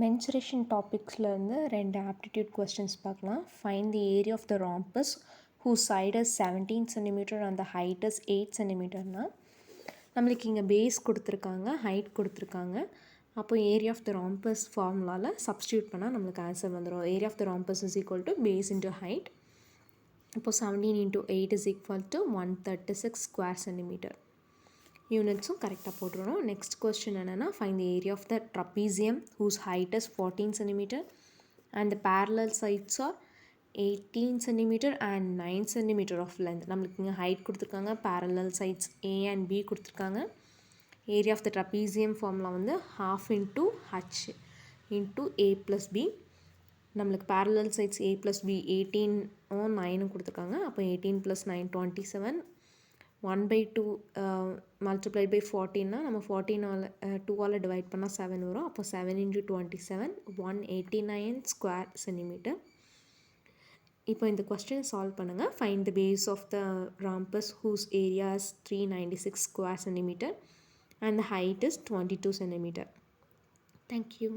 Mensuration டாபிக்ஸ்லேருந்து 2 aptitude questions பார்க்கலாம். Find the area of the rhombus whose side is 17 centimetre and the height is 8 சென்டிமீட்டர்னா நம்மளுக்கு இங்கே base கொடுத்துருக்காங்க, ஹைட் கொடுத்துருக்காங்க. அப்போ ஏரியா ஆஃப் த ராம்பஸ் ஃபார்முலாவில் சப்ஸ்டியூட் பண்ணால் நம்மளுக்கு ஆன்சர் வந்துடும். Area of the rhombus is equal to base into height. இப்போ 17 into 8 is equal to 136 square centimetre. யூனிட்ஸும் கரெக்டாக போட்டுருணும். நெக்ஸ்ட் கொஸ்டின் என்னென்னா find the area of the trapezium whose height is 14 centimetre and the parallel sides are 18 centimetre and 9 centimetre of length. நம்மளுக்கு இங்கே height கொடுத்துருக்காங்க, parallel sides A and B கொடுத்துருக்காங்க. Area of the trapezium formula வந்து half into h into a plus b. நம்மளுக்கு parallel sides a plus b 18 9 கொடுத்துருக்காங்க. அப்போ 18 plus 9 27. 1/2 multiplied by 14 நம்ம 14 2ஆல் divide பண்ணால் 7 வரும். அப்போ 7 into 27 189 ஸ்கொயர் சென்டிமீட்டர். இப்போ இந்த கொஸ்டின் சால்வ் பண்ணுங்கள். Find the base of the rhombus whose area is 396 square centimetre and the height is 22 centimetre. Thank you.